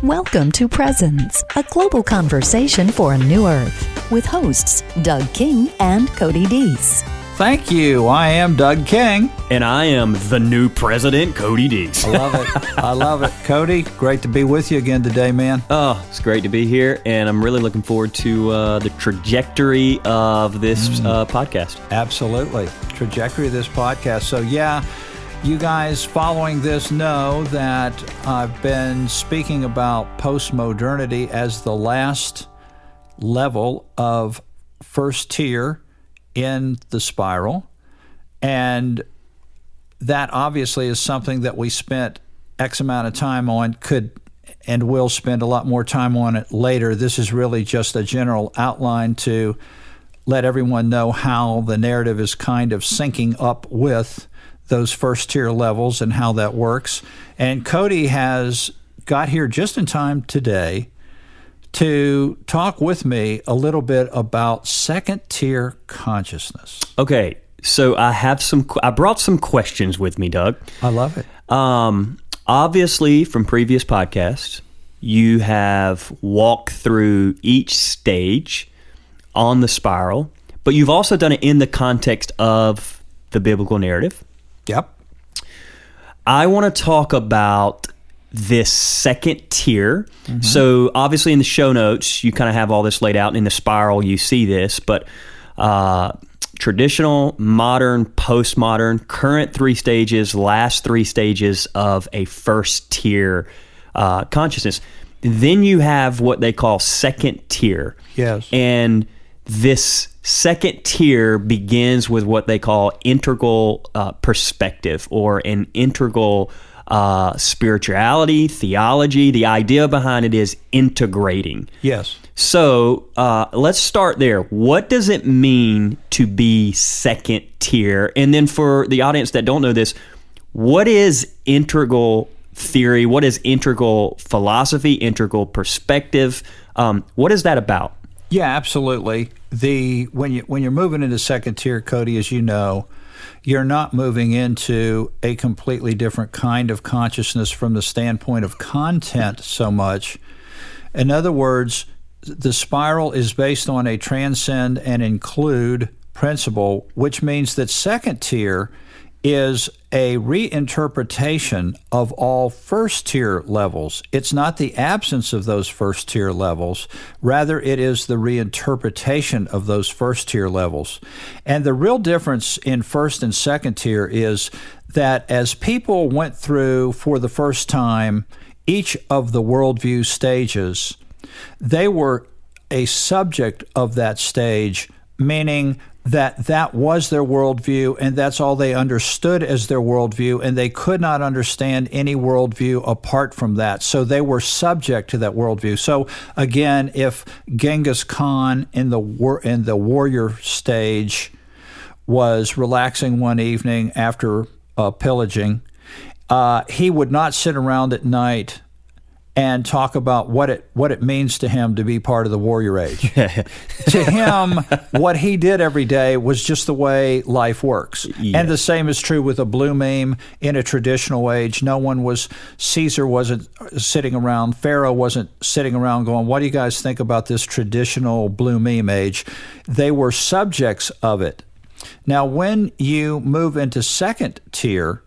Welcome to Presence, a global conversation for a new earth, with hosts Doug King and Cody Deese. Thank you. I am Doug King. And I am the new president, Cody Deese. I love it. I love it. Cody, great to be with you again today, man. Oh, it's great to be here, and I'm really looking forward to the trajectory of this podcast. Absolutely. Trajectory of this podcast. So, yeah, you guys following this know that I've been speaking about postmodernity as the last level of first tier in the spiral. And that obviously is something that we spent X amount of time on, could and will spend a lot more time on it later. This is really just a general outline to let everyone know how the narrative is kind of syncing up with those first tier levels and how that works. And Cody has got here just in time today to talk with me a little bit about second tier consciousness. Okay, so I brought some questions with me, Doug. I love it. Obviously, from previous podcasts, you have walked through each stage on the spiral, but you've also done it in the context of the biblical narrative. Yep. I want to talk about this second tier. Mm-hmm. So obviously in the show notes, you kind of have all this laid out, and in the spiral you see this, but traditional, modern, postmodern, current three stages, last three stages of a first tier consciousness. Then you have what they call second tier. Yes. And this second tier begins with what they call integral perspective, or an integral spirituality, theology. The idea behind it is integrating. Yes. So let's start there. What does it mean to be second tier? And then for the audience that don't know this, what is integral theory? What is integral philosophy, integral perspective? What is that about? Yeah, absolutely. When you're moving into second tier, Cody, as you know, you're not moving into a completely different kind of consciousness from the standpoint of content so much. In other words, the spiral is based on a transcend and include principle, which means that second tier is a reinterpretation of all first tier levels. It's not the absence of those first tier levels. Rather, it is the reinterpretation of those first tier levels. And the real difference in first and second tier is that as people went through for the first time each of the worldview stages, they were a subject of that stage, meaning that was their worldview, and that's all they understood as their worldview, and they could not understand any worldview apart from that. So they were subject to that worldview. So again, if Genghis Khan in the warrior stage was relaxing one evening after pillaging, he would not sit around at night and talk about what it means to him to be part of the warrior age. To him, what he did every day was just the way life works. Yeah. And the same is true with a blue meme in a traditional age. Caesar wasn't sitting around, Pharaoh wasn't sitting around going, what do you guys think about this traditional blue meme age? They were subjects of it. Now, when you move into second tier,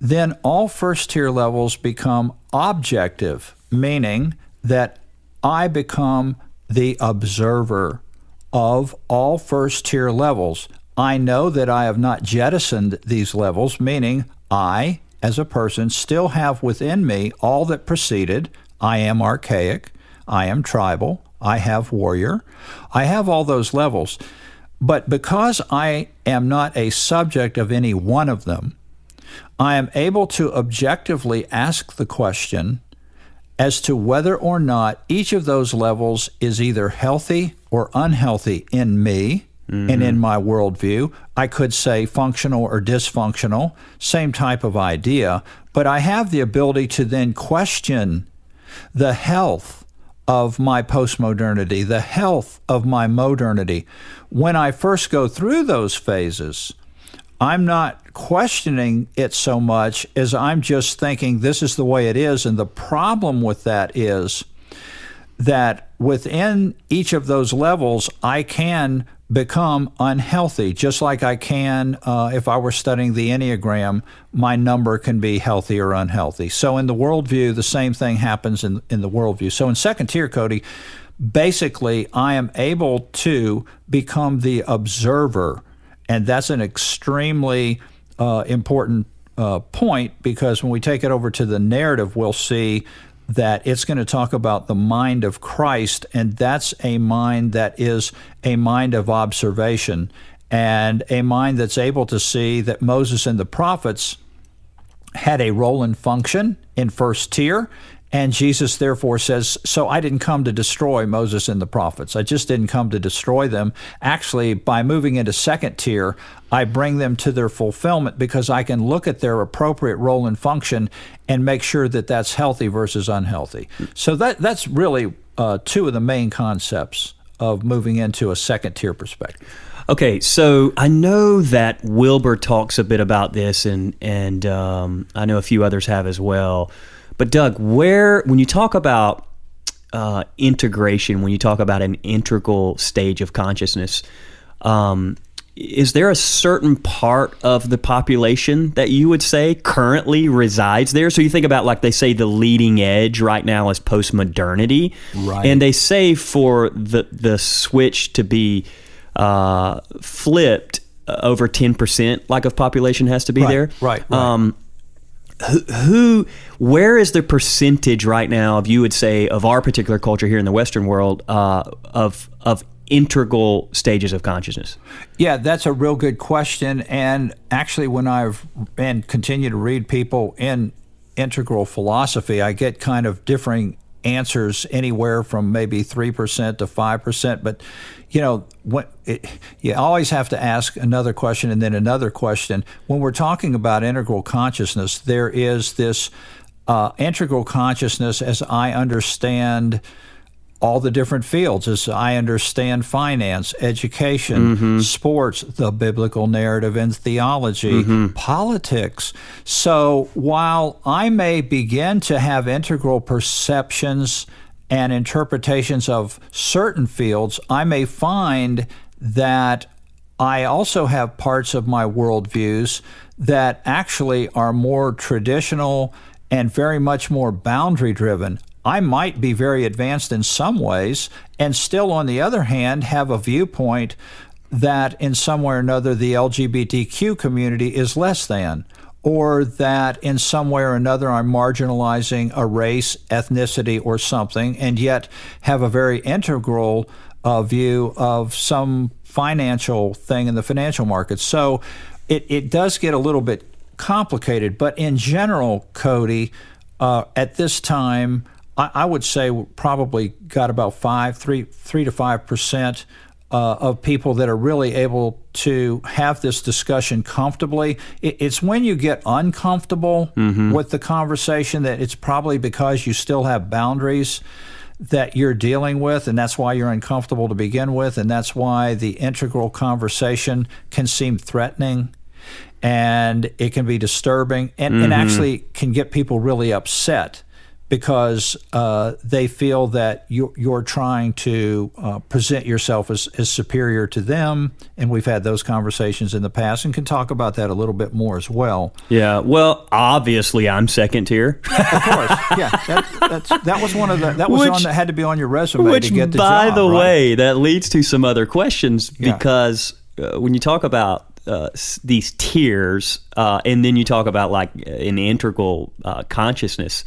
then all first tier levels become objective, meaning that I become the observer of all first tier levels. I know that I have not jettisoned these levels, meaning I, as a person, still have within me all that preceded. I am archaic, I am tribal, I have warrior, I have all those levels. But because I am not a subject of any one of them, I am able to objectively ask the question as to whether or not each of those levels is either healthy or unhealthy in me and in my worldview. I could say functional or dysfunctional, same type of idea, but I have the ability to then question the health of my postmodernity, the health of my modernity. When I first go through those phases, I'm not questioning it so much as I'm just thinking this is the way it is. And the problem with that is that within each of those levels, I can become unhealthy, just like I can if I were studying the Enneagram, my number can be healthy or unhealthy. So in the worldview, the same thing happens in the worldview. So in second tier, Cody, basically I am able to become the observer, and that's an extremely important point, because when we take it over to the narrative, we'll see that it's going to talk about the mind of Christ, and that's a mind that is a mind of observation and a mind that's able to see that Moses and the prophets had a role and function in first tier, and Jesus therefore says, so I didn't come to destroy Moses and the prophets. I just didn't come to destroy them. Actually, by moving into second tier, I bring them to their fulfillment because I can look at their appropriate role and function and make sure that that's healthy versus unhealthy. So that's really two of the main concepts of moving into a second tier perspective. Okay, so I know that Wilbur talks a bit about this, and I know a few others have as well. But Doug, when you talk about integration, when you talk about an integral stage of consciousness, is there a certain part of the population that you would say currently resides there? So you think about, like they say, the leading edge right now is postmodernity. Right. And they say for the switch to be flipped, over 10% like of population has to be there. Right. Where is the percentage right now of, you would say, of our particular culture here in the Western world of integral stages of consciousness? Yeah, that's a real good question. And actually, when I've continue to read people in integral philosophy, I get kind of differing answers, anywhere from maybe 3% to 5%. But you always have to ask another question and then another question. When we're talking about integral consciousness, there is this integral consciousness as I understand all the different fields, as I understand finance, education, sports, the biblical narrative and theology, politics. So while I may begin to have integral perceptions and interpretations of certain fields, I may find that I also have parts of my worldviews that actually are more traditional and very much more boundary-driven. I might be very advanced in some ways and still, on the other hand, have a viewpoint that in some way or another the LGBTQ community is less than, or that in some way or another I'm marginalizing a race, ethnicity, or something, and yet have a very integral view of some financial thing in the financial markets. So it does get a little bit complicated, but in general, Cody, at this time, I would say we probably got about 3 to 5% of people that are really able to have this discussion comfortably. It's when you get uncomfortable with the conversation that it's probably because you still have boundaries that you're dealing with, and that's why you're uncomfortable to begin with, and that's why the integral conversation can seem threatening, and it can be disturbing, and actually can get people really upset, because they feel that you're trying to present yourself as superior to them. And we've had those conversations in the past and can talk about that a little bit more as well. Yeah, well, obviously I'm second tier. Of course, yeah. That was one of the, that was that had to be on your resume to get the job. By the way, that leads to some other questions, because when you talk about these tiers, and then you talk about like an integral consciousness,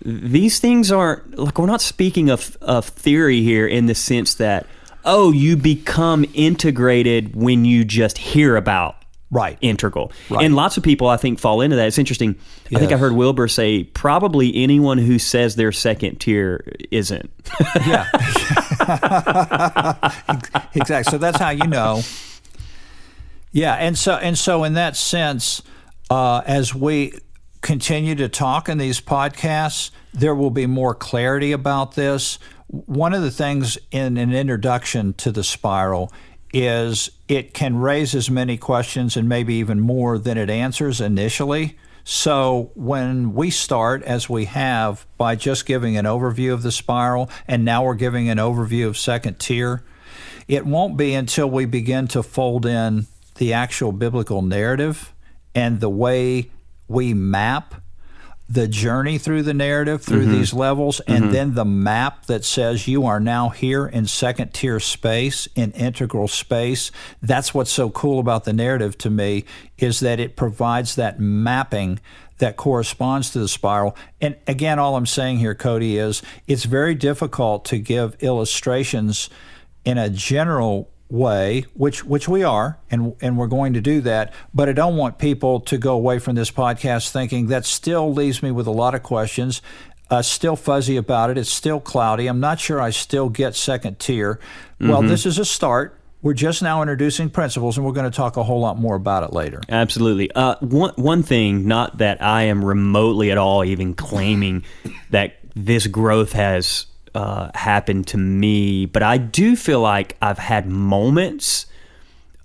these things aren't, like, we're not speaking of theory here in the sense that, you become integrated when you just hear about integral. Right. And lots of people, I think, fall into that. It's interesting. Yes. I think I heard Wilbur say probably anyone who says they're second tier isn't. Yeah. Exactly. So that's how you know. Yeah. And so in that sense, as we continue to talk in these podcasts, there will be more clarity about this. One of the things in an introduction to the spiral is it can raise as many questions and maybe even more than it answers initially. So when we start, as we have, by just giving an overview of the spiral, and now we're giving an overview of second tier, it won't be until we begin to fold in the actual biblical narrative and the way we map the journey through the narrative, through these levels, and then the map that says you are now here in second tier space, in integral space. That's what's so cool about the narrative to me, is that it provides that mapping that corresponds to the spiral. And again, all I'm saying here, Cody, is it's very difficult to give illustrations in a general way, which we are, and we're going to do that, but I don't want people to go away from this podcast thinking that still leaves me with a lot of questions, still fuzzy about it, it's still cloudy, I'm not sure I still get second tier. Well, this is a start. We're just now introducing principles, and we're going to talk a whole lot more about it later. Absolutely. One thing, not that I am remotely at all even claiming that this growth has happened to me, but I do feel like I've had moments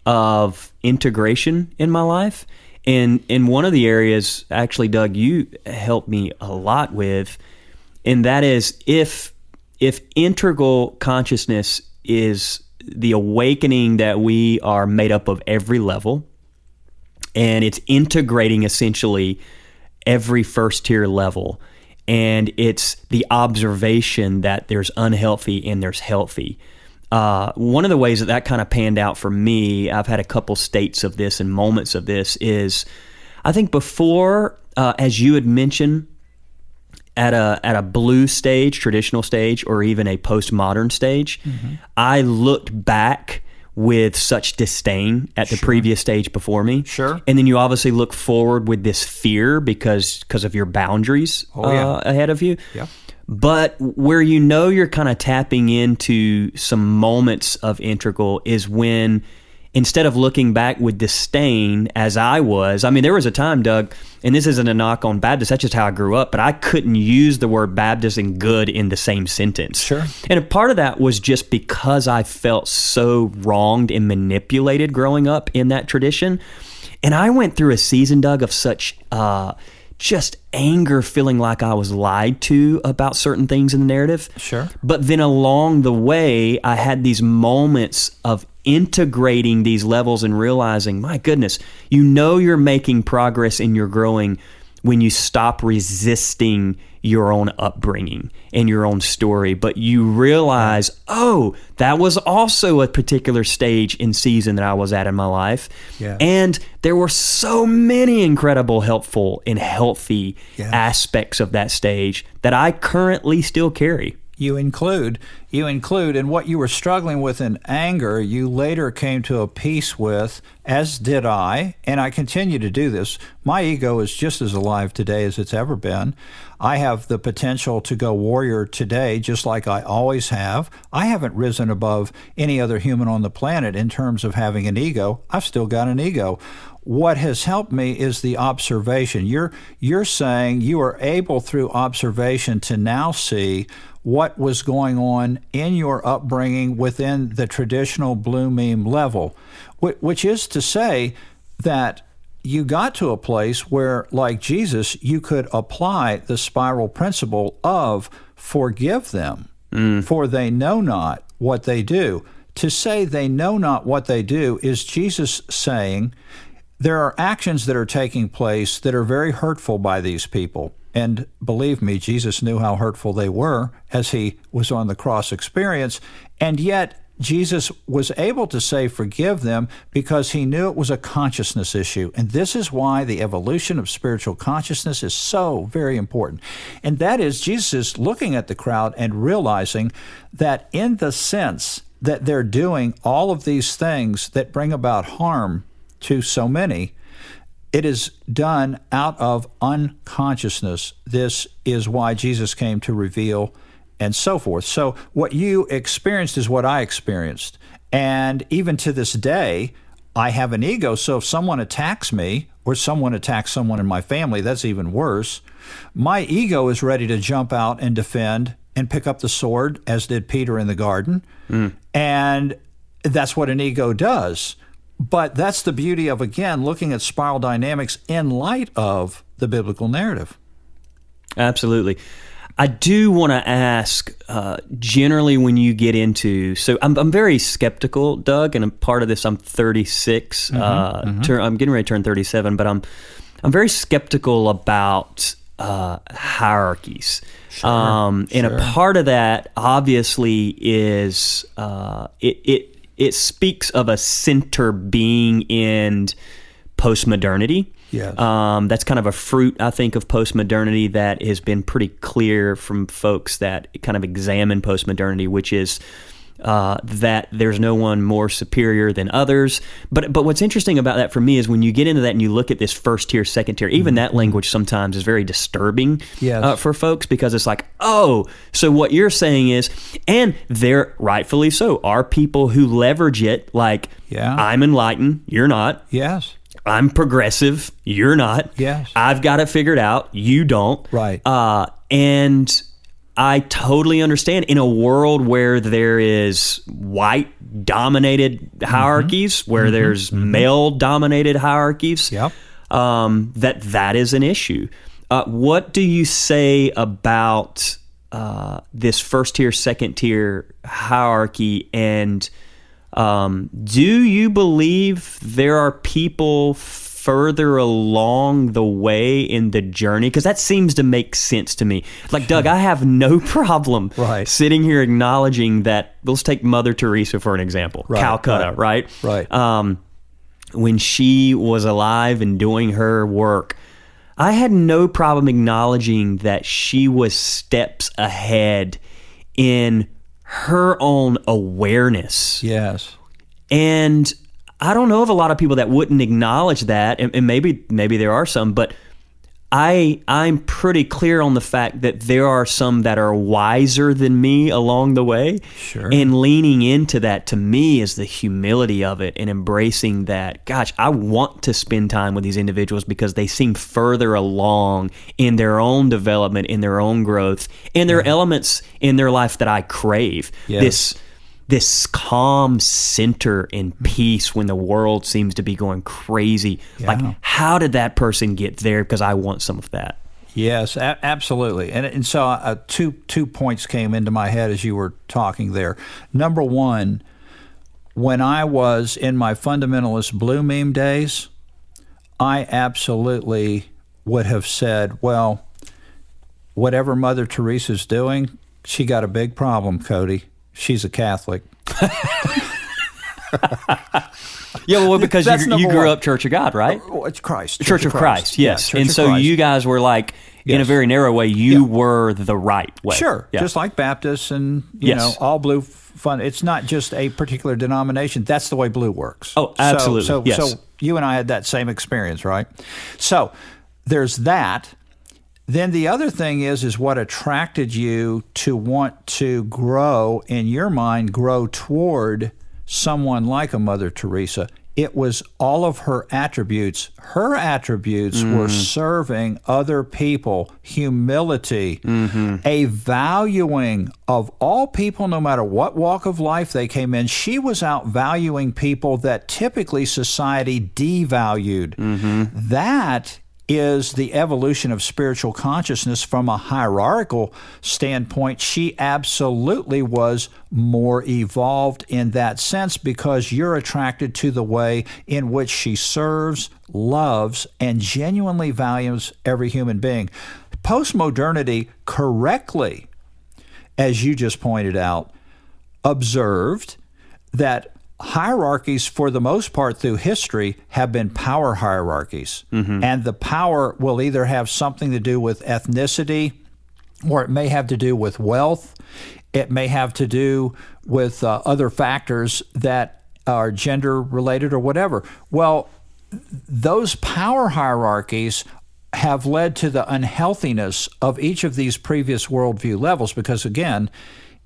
of integration in my life. And in one of the areas, actually, Doug, you helped me a lot with, and that is if integral consciousness is the awakening that we are made up of every level, and it's integrating essentially every first tier level, and it's the observation that there's unhealthy and there's healthy. One of the ways that kind of panned out for me, I've had a couple states of this and moments of this, is I think before, as you had mentioned, at a blue stage, traditional stage, or even a postmodern stage, I looked back with such disdain at the previous stage before me. Sure. And then you obviously look forward with this fear because of your boundaries ahead of you. Yeah. But where you know you're kind of tapping into some moments of integral is when, instead of looking back with disdain, as I was, I mean, there was a time, Doug, and this isn't a knock on Baptists, that's just how I grew up, but I couldn't use the word Baptist and good in the same sentence. Sure. And a part of that was just because I felt so wronged and manipulated growing up in that tradition. And I went through a season, Doug, of such just anger, feeling like I was lied to about certain things in the narrative. Sure. But then along the way, I had these moments of integrating these levels and realizing, my goodness, you know you're making progress and you're growing when you stop resisting your own upbringing and your own story, but you realize, oh, that was also a particular stage and season that I was at in my life. Yeah. And there were so many incredible, helpful, and healthy aspects of that stage that I currently still carry. You include, and what you were struggling with in anger, you later came to a peace with, as did I, and I continue to do this. My ego is just as alive today as it's ever been. I have the potential to go warrior today, just like I always have. I haven't risen above any other human on the planet in terms of having an ego. I've still got an ego. What has helped me is the observation. You're saying you are able through observation to now see what was going on in your upbringing within the traditional blue meme level, which is to say that you got to a place where, like Jesus, you could apply the spiral principle of forgive them, for they know not what they do. To say they know not what they do is Jesus saying there are actions that are taking place that are very hurtful by these people. And believe me, Jesus knew how hurtful they were as he was on the cross experience. And yet, Jesus was able to say, forgive them, because he knew it was a consciousness issue. And this is why the evolution of spiritual consciousness is so very important. And that is, Jesus is looking at the crowd and realizing that in the sense that they're doing all of these things that bring about harm to so many, it is done out of unconsciousness. This is why Jesus came to reveal, and so forth. So what you experienced is what I experienced. And even to this day, I have an ego. So if someone attacks me, or someone attacks someone in my family, that's even worse. My ego is ready to jump out and defend and pick up the sword, as did Peter in the garden. And That's what an ego does. But that's the beauty of, again, looking at spiral dynamics in light of the biblical narrative. Absolutely. I do want to ask, generally when you get into, so I'm very skeptical, Doug, and a part of this, I'm 36. I'm getting ready to turn 37, but I'm very skeptical about hierarchies. Sure. And a part of that, obviously, is it speaks of a center being in postmodernity. Yes. That's kind of a fruit, I think, of postmodernity that has been pretty clear from folks that kind of examine postmodernity, which is that there's no one more superior than others. But what's interesting about that for me is when you get into that and you look at this first tier, second tier, even that language sometimes is very disturbing for folks, because it's like, oh, so what you're saying is, and there rightfully so are people who leverage it like, I'm enlightened, you're not. Yes. I'm progressive, you're not. Yes. I've got it figured out, you don't. Right. And I totally understand in a world where there is white-dominated hierarchies, where there's male-dominated hierarchies, that is an issue. What do you say about this first-tier, second-tier hierarchy, and do you believe there are people further along the way in the journey? Because that seems to make sense to me. Like, Doug, I have no problem sitting here acknowledging that. Let's take Mother Teresa for an example. Calcutta, right? When she was alive and doing her work, I had no problem acknowledging that she was steps ahead in her own awareness. Yes. And I don't know of a lot of people that wouldn't acknowledge that, and maybe there are some, but I'm pretty clear on the fact that there are some that are wiser than me along the way. Sure. And leaning into that, to me, is the humility of it and embracing that, gosh, I want to spend time with these individuals because they seem further along in their own development, in their own growth, and there are elements in their life that I crave. Yes. This calm center and peace when the world seems to be going crazy. Like, how did that person get there? Because I want some of that. Yes, absolutely. And so two points came into my head as you were talking there. Number one, when I was in my fundamentalist blue meme days, I absolutely would have said, well, whatever Mother Teresa's doing, she got a big problem, Cody. She's a Catholic. Because you grew up Church of God, right? It's Christ. Church of Christ, yes. Yeah, and so you guys were like, in a very narrow way, you were the right way. Sure. Just like Baptists and, you know, all blue fun. It's not just a particular denomination. That's the way blue works. Oh, absolutely. So you and I had that same experience, right? So there's that. Then the other thing is what attracted you to want to grow, in your mind, grow toward someone like a Mother Teresa. It was all of her attributes. Her attributes were serving other people, humility, a valuing of all people, no matter what walk of life they came in. She was out valuing people that typically society devalued. That is the evolution of spiritual consciousness from a hierarchical standpoint. She absolutely was more evolved in that sense because you're attracted to the way in which she serves, loves, and genuinely values every human being. Postmodernity correctly, as you just pointed out, observed that hierarchies, for the most part through history, have been power hierarchies. And the power will either have something to do with ethnicity, or it may have to do with wealth. It may have to do with other factors that are gender related or whatever. Well, those power hierarchies have led to the unhealthiness of each of these previous worldview levels because, again,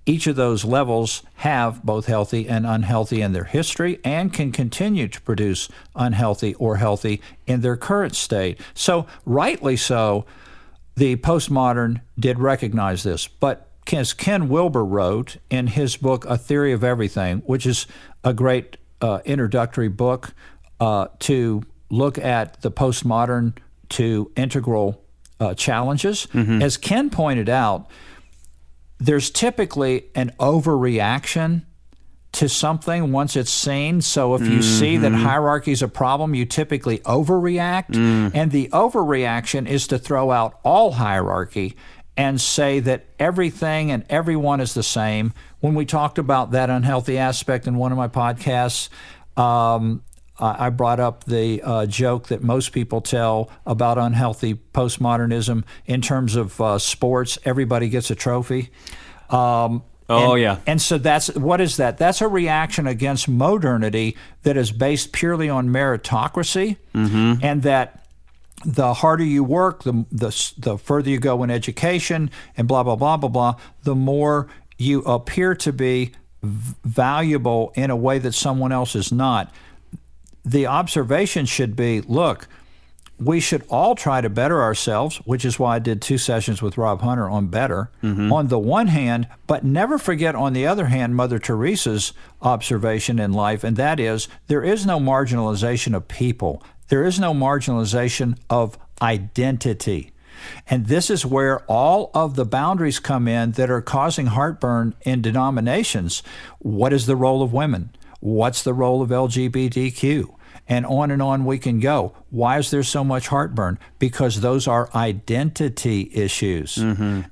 each of those levels have both healthy and unhealthy in their history and can continue to produce unhealthy or healthy in their current state. So, rightly so, the postmodern did recognize this. But as Ken Wilber wrote in his book, A Theory of Everything, which is a great introductory book to look at the postmodern to integral challenges. As Ken pointed out, there's typically an overreaction to something once it's seen. So if you see that hierarchy is a problem, you typically overreact. And the overreaction is to throw out all hierarchy and say that everything and everyone is the same. When we talked about that unhealthy aspect in one of my podcasts, I brought up the joke that most people tell about unhealthy postmodernism in terms of sports. Everybody gets a trophy. And so what is that? That's a reaction against modernity that is based purely on meritocracy, and that the harder you work, the further you go in education, and blah, blah, blah, blah, blah, the more you appear to be valuable in a way that someone else is not. The observation should be, look, we should all try to better ourselves, which is why I did 2 sessions with Rob Hunter on better, on the one hand, but never forget on the other hand Mother Teresa's observation in life, and that is there is no marginalization of people. There is no marginalization of identity. And this is where all of the boundaries come in that are causing heartburn in denominations. What is the role of women? What's the role of LGBTQ? And on we can go. Why is there so much heartburn? Because those are identity issues.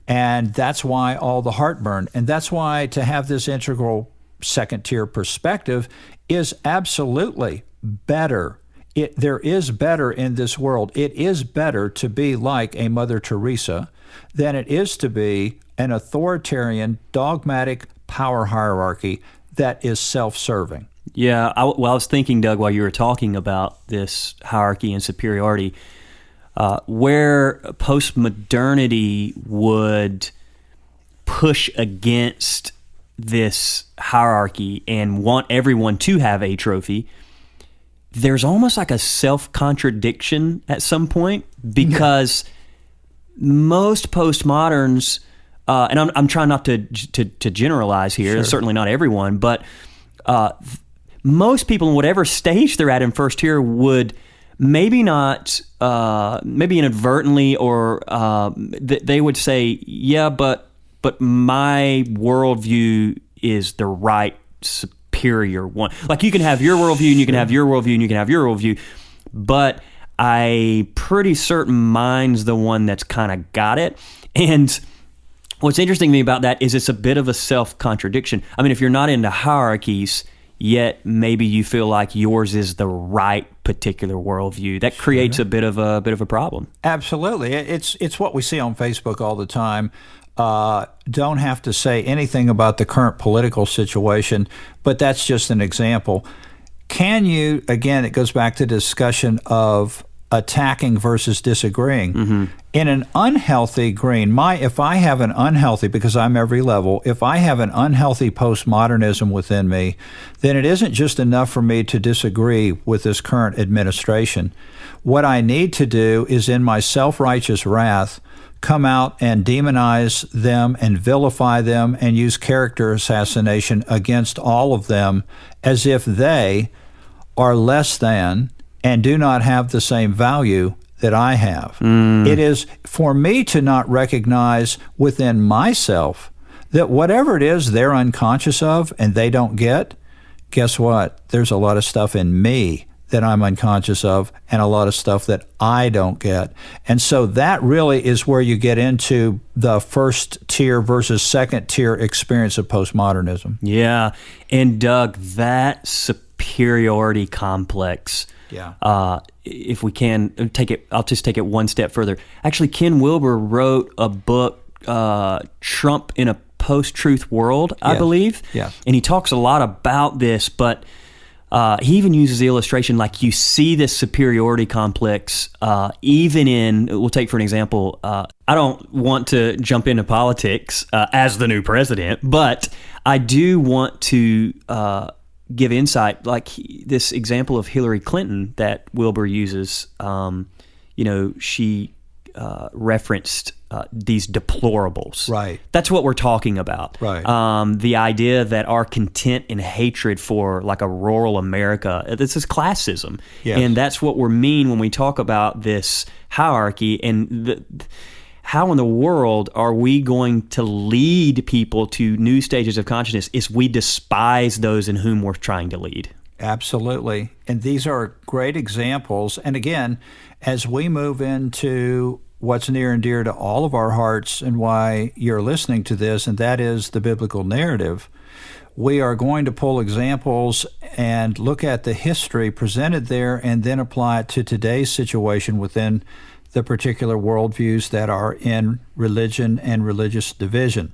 And that's why all the heartburn. And that's why to have this integral second-tier perspective is absolutely better. There is better in this world. It is better to be like a Mother Teresa than it is to be an authoritarian, dogmatic power hierarchy that is self-serving. Yeah, I was thinking, Doug, while you were talking about this hierarchy and superiority, where postmodernity would push against this hierarchy and want everyone to have a trophy, there's almost like a self-contradiction at some point, because most postmoderns, and I'm trying not to generalize here, Sure. certainly not everyone, but most people in whatever stage they're at in first tier would maybe not, maybe inadvertently, or they would say, yeah, but my worldview is the right superior one. Like, you can have your worldview, and you can have your worldview, and you can have your worldview, but I'm pretty certain mine's the one that's kind of got it. And what's interesting to me about that is it's a bit of a self-contradiction. I mean, if you're not into hierarchies, yet maybe you feel like yours is the right particular worldview, that creates a bit of a problem. Absolutely. It's what we see on Facebook all the time. Don't have to say anything about the current political situation, but that's just an example. Can you, again, it goes back to the discussion of attacking versus disagreeing. In an unhealthy green, if I have an unhealthy, because I'm every level, if I have an unhealthy postmodernism within me, then it isn't just enough for me to disagree with this current administration. What I need to do is, in my self-righteous wrath, come out and demonize them and vilify them and use character assassination against all of them as if they are less than and do not have the same value that I have. It is for me to not recognize within myself that whatever it is they're unconscious of and they don't get, guess what? There's a lot of stuff in me that I'm unconscious of, and a lot of stuff that I don't get. And so that really is where you get into the first tier versus second tier experience of postmodernism. Yeah. And Doug, that superiority complex, if we can take it, I'll just take it one step further. Actually, Ken Wilber wrote a book, Trump in a Post-Truth World, I believe. Yes. And he talks a lot about this, but he even uses the illustration, like, you see this superiority complex even in, we'll take for an example, I don't want to jump into politics as the new president, but I do want to give insight, like this example of Hillary Clinton that Wilbur uses. She referenced these deplorables. Right. That's what we're talking about. Right. The idea that our contempt and hatred for like a rural America, this is classism. Yes. And that's what we mean when we talk about this hierarchy. And how in the world are we going to lead people to new stages of consciousness if we despise those in whom we're trying to lead? Absolutely. And these are great examples. And again, as we move into what's near and dear to all of our hearts and why you're listening to this, and that is the biblical narrative, we are going to pull examples and look at the history presented there and then apply it to today's situation within the particular worldviews that are in religion and religious division.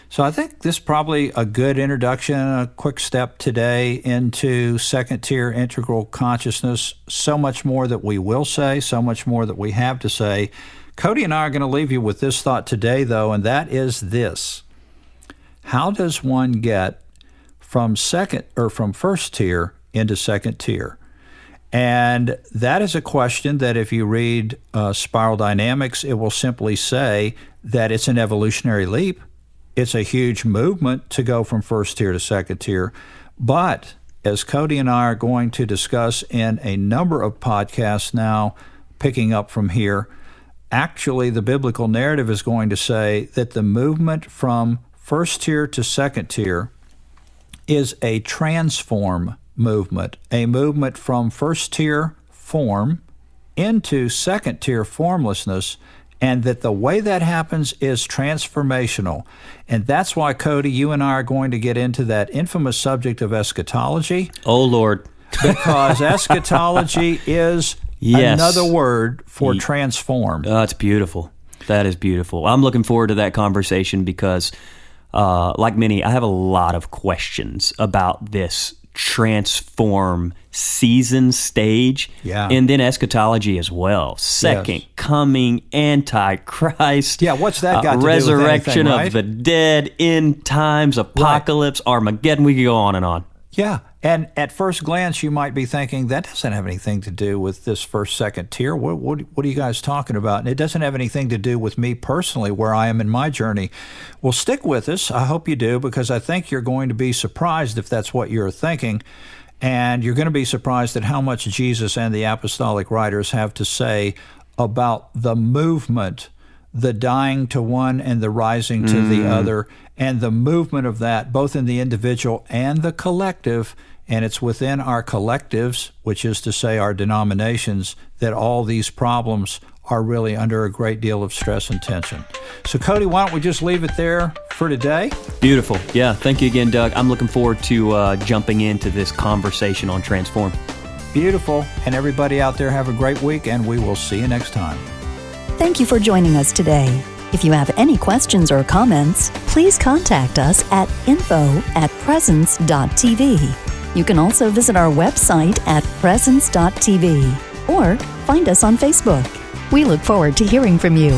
So I think this is probably a good introduction, a quick step today into second-tier integral consciousness. So much more that we will say, so much more that we have to say. Cody and I are going to leave you with this thought today, though, and that is this. How does one get from first tier into second tier? And that is a question that if you read Spiral Dynamics, it will simply say that it's an evolutionary leap. It's a huge movement to go from first tier to second tier. But as Cody and I are going to discuss in a number of podcasts now, picking up from here, actually the biblical narrative is going to say that the movement from first tier to second tier is a transform movement, a movement from first tier form into second tier formlessness, and that the way that happens is transformational. And that's why, Cody, you and I are going to get into that infamous subject of eschatology. Oh, Lord. Because eschatology is another word for transform. Oh, it's beautiful. That is beautiful. I'm looking forward to that conversation because, like many, I have a lot of questions about this transform season stage, and then eschatology as well. Second coming, Antichrist. Yeah, what's that got to resurrection do with anything, right? of the dead, end times, apocalypse, Armageddon. We could go on and on. Yeah, and at first glance, you might be thinking, that doesn't have anything to do with this first, second tier. What are you guys talking about? And it doesn't have anything to do with me personally, where I am in my journey. Well, stick with us. I hope you do, because I think you're going to be surprised if that's what you're thinking. And you're going to be surprised at how much Jesus and the apostolic writers have to say about the movement, the dying to one and the rising to the other, and the movement of that, both in the individual and the collective. And it's within our collectives, which is to say our denominations, that all these problems are really under a great deal of stress and tension. So, Cody, why don't we just leave it there for today? Beautiful. Yeah, thank you again, Doug. I'm looking forward to jumping into this conversation on Transform. Beautiful. And everybody out there, have a great week, and we will see you next time. Thank you for joining us today. If you have any questions or comments, please contact us at info@presence.tv. You can also visit our website at presence.tv or find us on Facebook. We look forward to hearing from you.